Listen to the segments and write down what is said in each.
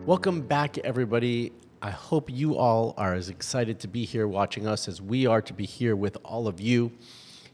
Welcome back, everybody. I hope you all are as excited to be here watching us as we are to be here with all of you.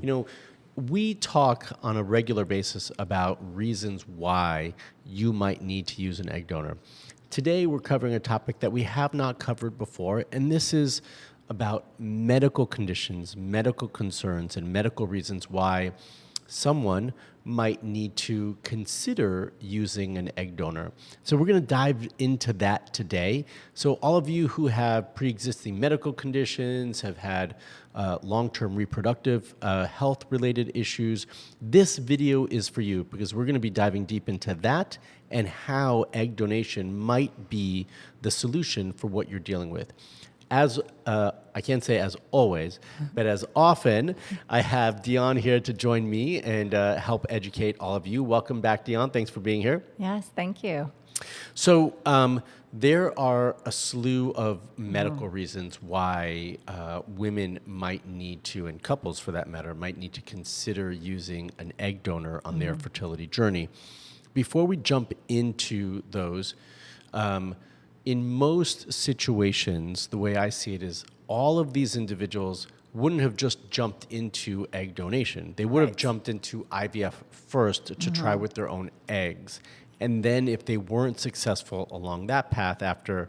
You know, we talk on a regular basis about reasons why you might need to use an egg donor. Today, we're covering a topic that we have not covered before, and this is about medical conditions, medical concerns, and medical reasons why someone might need to consider using an egg donor. So we're going to dive into that today. So all of you who have pre-existing medical conditions, have had long-term reproductive health-related issues, this video is for you because we're going to be diving deep into that and how egg donation might be the solution for what you're dealing with. As I can't say as always, but as often, I have Dion here to join me and help educate all of you. Welcome back, Dion. Thanks for being here. Yes, thank you. So there are a slew of medical reasons why women might need to, and couples for that matter, might need to consider using an egg donor on their fertility journey. Before we jump into those, in most situations, the way I see it is all of these individuals wouldn't have just jumped into egg donation. They would have jumped into IVF first to try with their own eggs. And then if they weren't successful along that path after,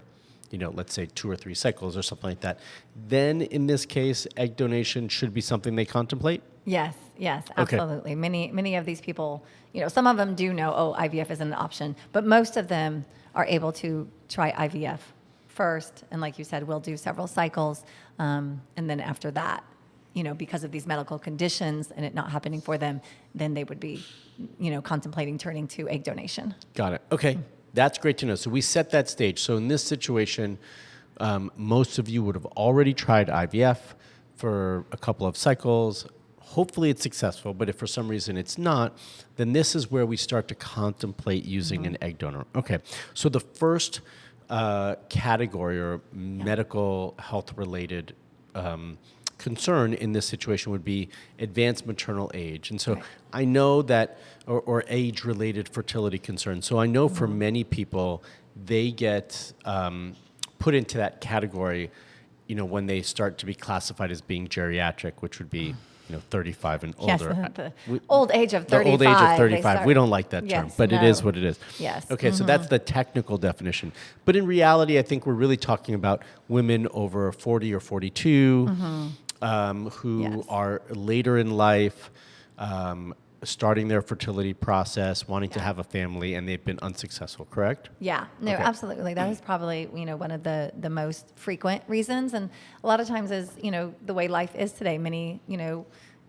let's say 2 or 3 cycles or something like that, then in this case, egg donation should be something they contemplate? Yes, absolutely. Okay. Many of these people, some of them do know, IVF isn't an option, but most of them are able to try IVF first. And like you said, we'll do several cycles. And then after that, because of these medical conditions and it not happening for them, then they would be, contemplating turning to egg donation. Got it. Okay. That's great to know. So we set that stage. So in this situation, most of you would have already tried IVF for a couple of cycles. Hopefully it's successful, but if for some reason it's not, then this is where we start to contemplate using an egg donor. Okay, so the first category or medical health-related concern in this situation would be advanced maternal age. And so I know that, or age-related fertility concerns. So I know for many people, they get put into that category, when they start to be classified as being geriatric, which would be 35 and older. Yes, the old age of 35. The old age of 35. We don't like that term, but it is what it is. Yes. Okay, so that's the technical definition. But in reality, I think we're really talking about women over 40 or 42 who are later in life, starting their fertility process, wanting to have a family, and they've been unsuccessful, correct? Yeah, no, absolutely. That is probably, one of the most frequent reasons. And a lot of times is, the way life is today, many,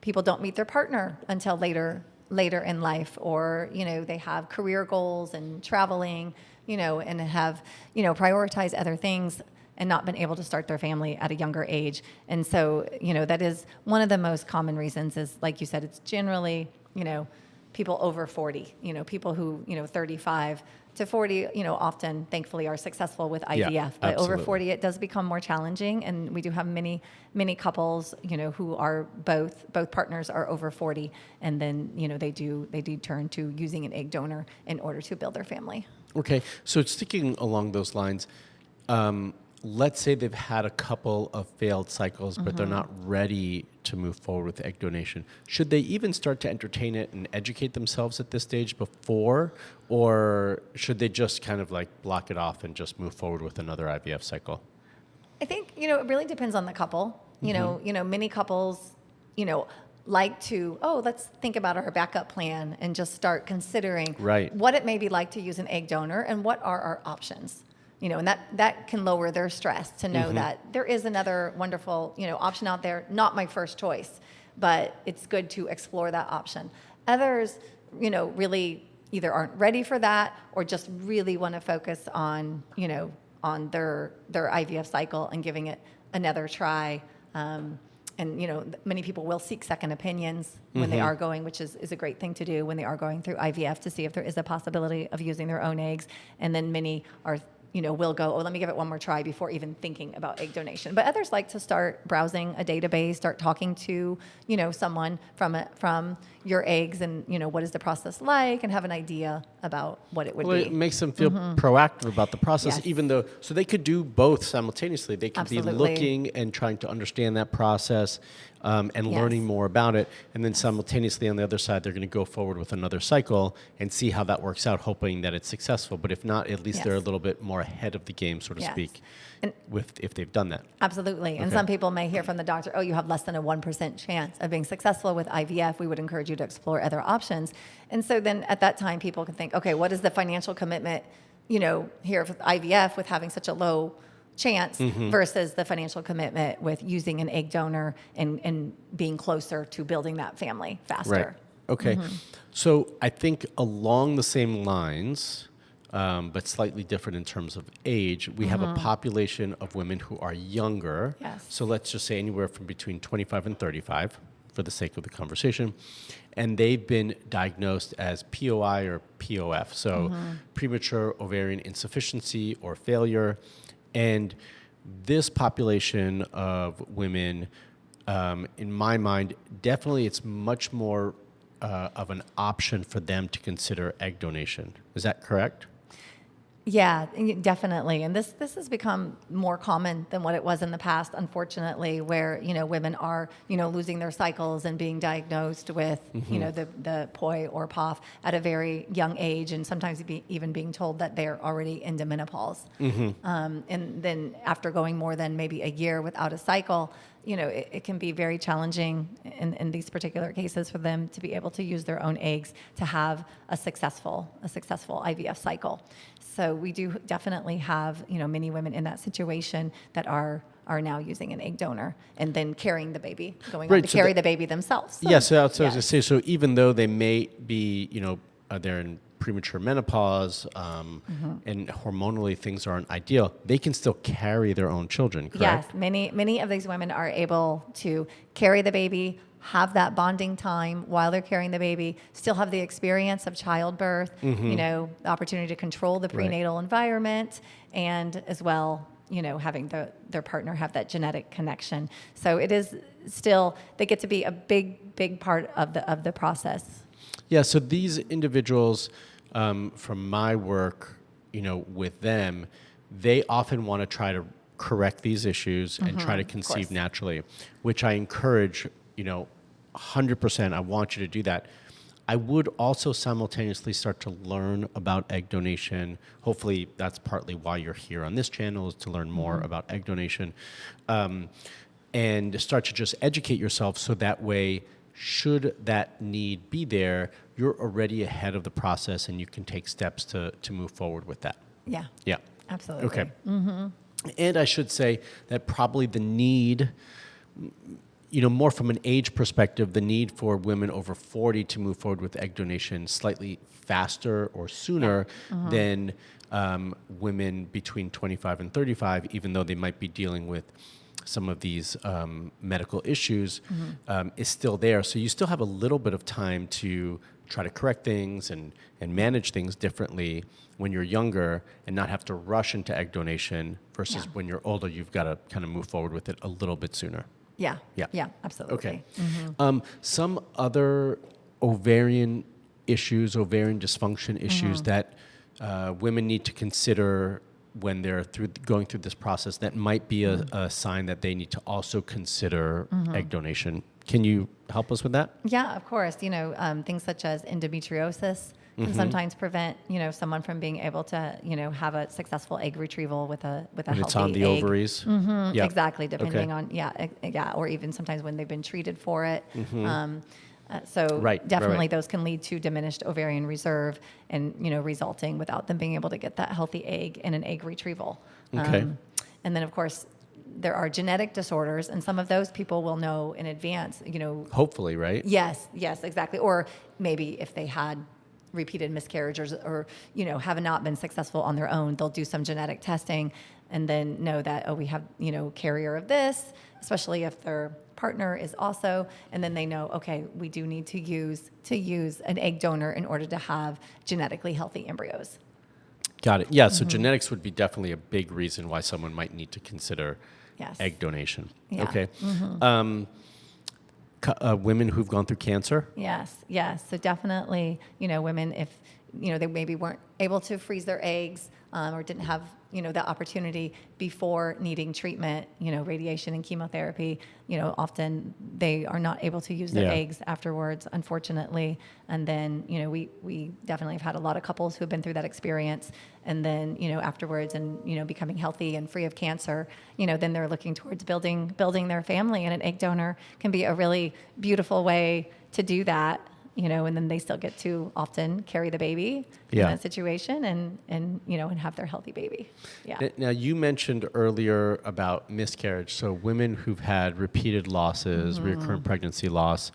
people don't meet their partner until later in life, or, they have career goals and traveling, and have, prioritized other things and not been able to start their family at a younger age. And so, that is one of the most common reasons is, like you said, it's generally, people over 40, people who, 35 to 40, often thankfully are successful with IVF, but over 40, it does become more challenging. And we do have many couples, who are both partners are over 40. And then, they do turn to using an egg donor in order to build their family. Okay. So sticking along those lines, let's say they've had a couple of failed cycles, but they're not ready to move forward with egg donation. Should they even start to entertain it and educate themselves at this stage before, or should they just kind of like block it off and just move forward with another IVF cycle? I think, it really depends on the couple. Many couples, like to, let's think about our backup plan and just start considering what it may be like to use an egg donor and what are our options. And that can lower their stress to know that there is another wonderful, option out there, not my first choice, but it's good to explore that option. Others, really either aren't ready for that or just really want to focus on, on their IVF cycle and giving it another try. And, many people will seek second opinions when they are going, which is a great thing to do when they are going through IVF to see if there is a possibility of using their own eggs. And then many are will go, oh, let me give it one more try before even thinking about egg donation. But others like to start browsing a database, start talking to, someone from YourEggs and, what is the process like, and have an idea about what it would Well, be. it makes them feel proactive about the process, Yes. even though, so they could do both simultaneously. They could be Absolutely. looking and trying to understand that process and Yes. learning more about it. And then simultaneously on the other side, they're going to go forward with another cycle and see how that works out, hoping that it's successful. But if not, at least they're a Yes. little bit more ahead of the game, so to Yes. speak, And- if they've done that. Absolutely. And Okay. some people may hear from the doctor, oh, you have less than a 1% chance of being successful with IVF. We would encourage you to explore other options. And so then at that time, people can think, okay, what is the financial commitment, here with IVF with having such a low chance versus the financial commitment with using an egg donor and being closer to building that family faster. Right. Okay. So I think along the same lines, but slightly different in terms of age, we have a population of women who are younger. Yes. So let's just say anywhere from between 25 and 35 for the sake of the conversation. And they've been diagnosed as POI or POF, so premature ovarian insufficiency or failure. And this population of women, in my mind, definitely it's much more of an option for them to consider egg donation. Is that correct? Yeah, definitely. And this has become more common than what it was in the past, unfortunately, where, women are, losing their cycles and being diagnosed with, the POI or POF at a very young age, and sometimes even being told that they're already into menopause. And then after going more than maybe a year without a cycle, it can be very challenging in these particular cases for them to be able to use their own eggs to have a successful IVF cycle. So we do definitely have, many women in that situation that are now using an egg donor and then carrying the baby, going on to carry the baby themselves. So, yes, I was going to say, so even though they may be, they're in premature menopause and hormonally things aren't ideal, they can still carry their own children, correct? Yes, many of these women are able to carry the baby, have that bonding time while they're carrying the baby, still have the experience of childbirth, the opportunity to control the prenatal environment, and as well, having their partner have that genetic connection. So it is still, they get to be a big part of the process. Yeah, so these individuals, from my work, with them, they often want to try to correct these issues and try to conceive naturally, which I encourage, 100%. I want you to do that. I would also simultaneously start to learn about egg donation. Hopefully, that's partly why you're here on this channel, is to learn more about egg donation, and start to just educate yourself so that way, should that need be there, you're already ahead of the process and you can take steps to move forward with that. Yeah. Yeah. Absolutely. Okay. And I should say that probably the need, more from an age perspective, the need for women over 40 to move forward with egg donation slightly faster or sooner than women between 25 and 35, even though they might be dealing with some of these medical issues, is still there. So you still have a little bit of time to try to correct things and manage things differently when you're younger and not have to rush into egg donation versus when you're older, you've got to kind of move forward with it a little bit sooner. Yeah. Yeah. Yeah, absolutely. Okay. Some other ovarian dysfunction issues that women need to consider when they're going through this process that might be a sign that they need to also consider egg donation. Can you help us with that? Yeah, of course. Things such as endometriosis can sometimes prevent, someone from being able to, have a successful egg retrieval with a healthy It's on the egg. ovaries. Yeah. Exactly, depending Okay. on, or even sometimes when they've been treated for it. So Right, definitely right. those can lead to diminished ovarian reserve and, resulting without them being able to get that healthy egg in an egg retrieval. Okay. And then, of course, there are genetic disorders, and some of those people will know in advance, Hopefully, right? Yes, exactly. Or maybe if they had repeated miscarriages or, have not been successful on their own, they'll do some genetic testing and then know that, we have, carrier of this, especially if their partner is also, and then they know, okay, we do need to use an egg donor in order to have genetically healthy embryos. Got it. Yeah. So genetics would be definitely a big reason why someone might need to consider Yes. egg donation. Yeah. Okay. Women who've gone through cancer. Yes, yes. So definitely, women, if, they maybe weren't able to freeze their eggs or didn't have, the opportunity before needing treatment, radiation and chemotherapy, often they are not able to use their Yeah. eggs afterwards, unfortunately. And then, we definitely have had a lot of couples who have been through that experience. And then, afterwards and, becoming healthy and free of cancer, then they're looking towards building their family. And an egg donor can be a really beautiful way to do that. And then they still get to often carry the baby Yeah. in that situation and have their healthy baby. Yeah. Now, you mentioned earlier about miscarriage. So women who've had repeated losses, recurrent pregnancy loss,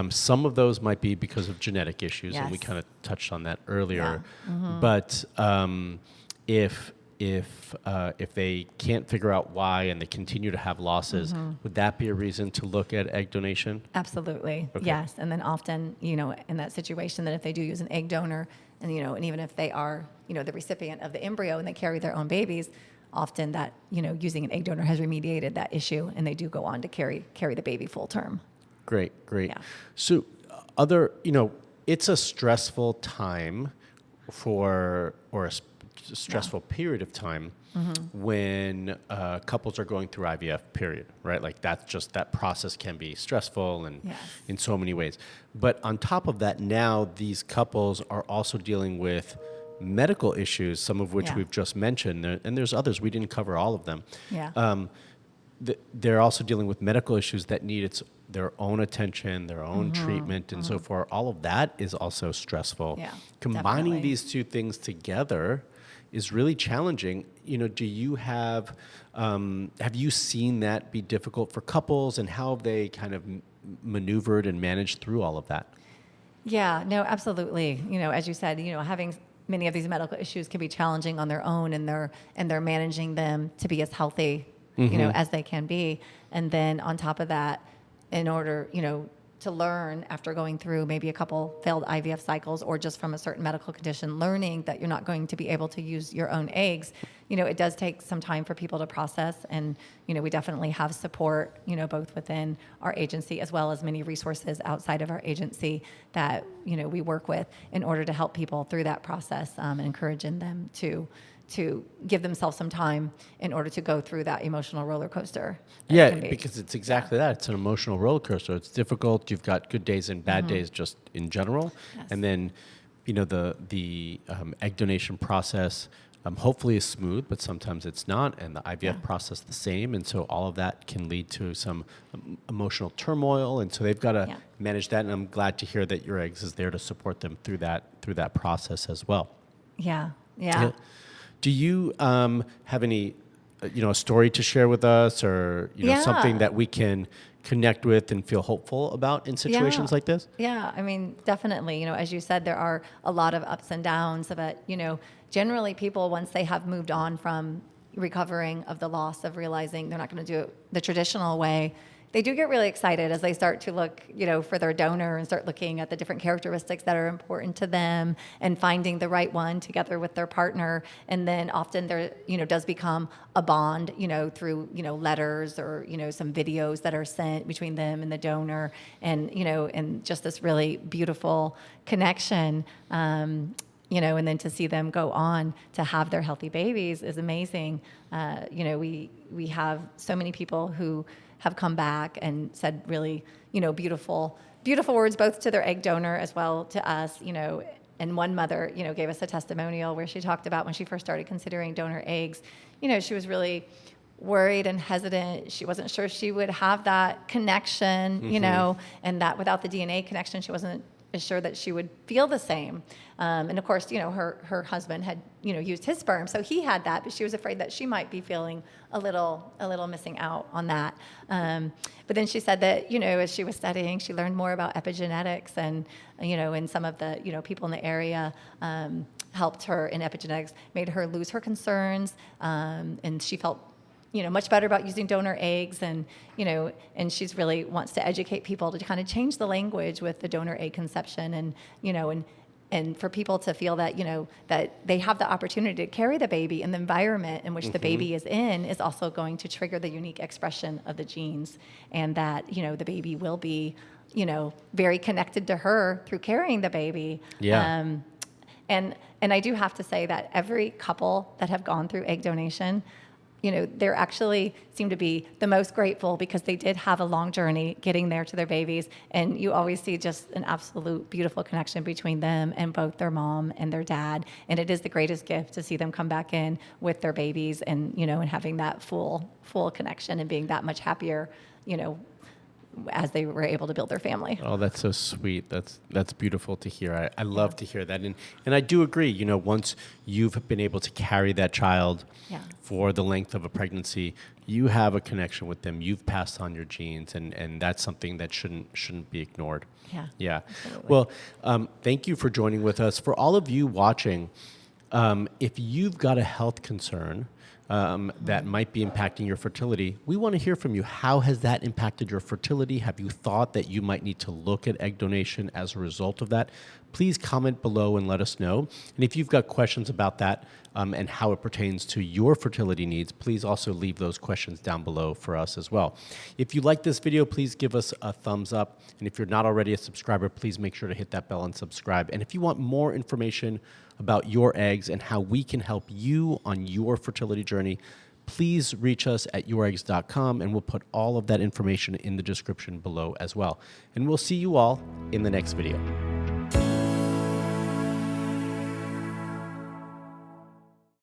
some of those might be because of genetic issues, and we Yes. kind of touched on that earlier. Yeah. But if they can't figure out why and they continue to have losses, would that be a reason to look at egg donation? Absolutely. Okay. Yes. And then often, in that situation, that if they do use an egg donor and, and even if they are, the recipient of the embryo and they carry their own babies, often that, using an egg donor has remediated that issue and they do go on to carry the baby full term. Great. Yeah. So it's a stressful time or a stressful period of time when couples are going through IVF, period, right? Like that process can be stressful and Yes. in so many ways. But on top of that, now these couples are also dealing with medical issues, some of which Yeah. we've just mentioned, and there's others. We didn't cover all of them. Yeah. They're also dealing with medical issues that need their own attention, their own treatment, and so forth. All of that is also stressful. Yeah, Combining definitely. these two things together is really challenging. Do you have you seen that be difficult for couples, and how have they kind of maneuvered and managed through all of that? Yeah, no, absolutely. As you said, having many of these medical issues can be challenging on their own, and they're managing them to be as healthy, as they can be. And then on top of that, in order, to learn after going through maybe a couple failed IVF cycles or just from a certain medical condition, learning that you're not going to be able to use your own eggs, it does take some time for people to process. And, we definitely have support, both within our agency as well as many resources outside of our agency that, we work with in order to help people through that process and encouraging them to give themselves some time in order to go through that emotional roller coaster. Yeah, because it's exactly that. It's an emotional roller coaster. It's difficult. You've got good days and bad days just in general. Yes. And then, the egg donation process hopefully is smooth, but sometimes it's not. And the IVF process the same. And so all of that can lead to some emotional turmoil. And so they've got to manage that. And I'm glad to hear that YourEggs is there to support them through that process as well. Yeah. Do you have any, a story to share with us, or something that we can connect with and feel hopeful about in situations like this? Yeah, I mean, definitely. As you said, there are a lot of ups and downs, but generally people, once they have moved on from recovering of the loss of realizing they're not going to do it the traditional way, they do get really excited as they start to look, for their donor and start looking at the different characteristics that are important to them and finding the right one together with their partner. And then often there, does become a bond, through, letters or, some videos that are sent between them and the donor, and, and just this really beautiful connection. And then to see them go on to have their healthy babies is amazing. We have so many people who have come back and said really, beautiful words, both to their egg donor as well to us, and one mother, gave us a testimonial where she talked about when she first started considering donor eggs, she was really worried and hesitant. She wasn't sure she would have that connection, and that without the DNA connection, she wasn't as sure that she would feel the same. And of course, her husband had, used his sperm, so he had that, but she was afraid that she might be feeling a little missing out on that. But then she said that, as she was studying, she learned more about epigenetics, and, and some of the, people in the area helped her in epigenetics, made her lose her concerns, and she felt much better about using donor eggs, and, and she's really wants to educate people to kind of change the language with the donor egg conception, and, and and for people to feel that, that they have the opportunity to carry the baby, and the environment in which the baby is in is also going to trigger the unique expression of the genes, and that, the baby will be, very connected to her through carrying the baby. Yeah. And I do have to say that every couple that have gone through egg donation, they're actually seem to be the most grateful, because they did have a long journey getting there to their babies. And you always see just an absolute beautiful connection between them and both their mom and their dad. And it is the greatest gift to see them come back in with their babies, and, and having that full connection, and being that much happier, as they were able to build their family. Oh, that's so sweet. That's beautiful to hear. I love to hear that. And I do agree, once you've been able to carry that child for the length of a pregnancy, you have a connection with them. You've passed on your genes, and that's something that shouldn't be ignored. Yeah. Yeah. Absolutely. Well, thank you for joining with us. For all of you watching, if you've got a health concern that might be impacting your fertility, we want to hear from you. How has that impacted your fertility? Have you thought that you might need to look at egg donation as a result of that? Please comment below and let us know. And if you've got questions about that and how it pertains to your fertility needs, please also leave those questions down below for us as well. If you like this video, please give us a thumbs up. And if you're not already a subscriber, please make sure to hit that bell and subscribe. And if you want more information about YourEggs and how we can help you on your fertility journey, please reach us at YourEggs.com, and we'll put all of that information in the description below as well. And we'll see you all in the next video.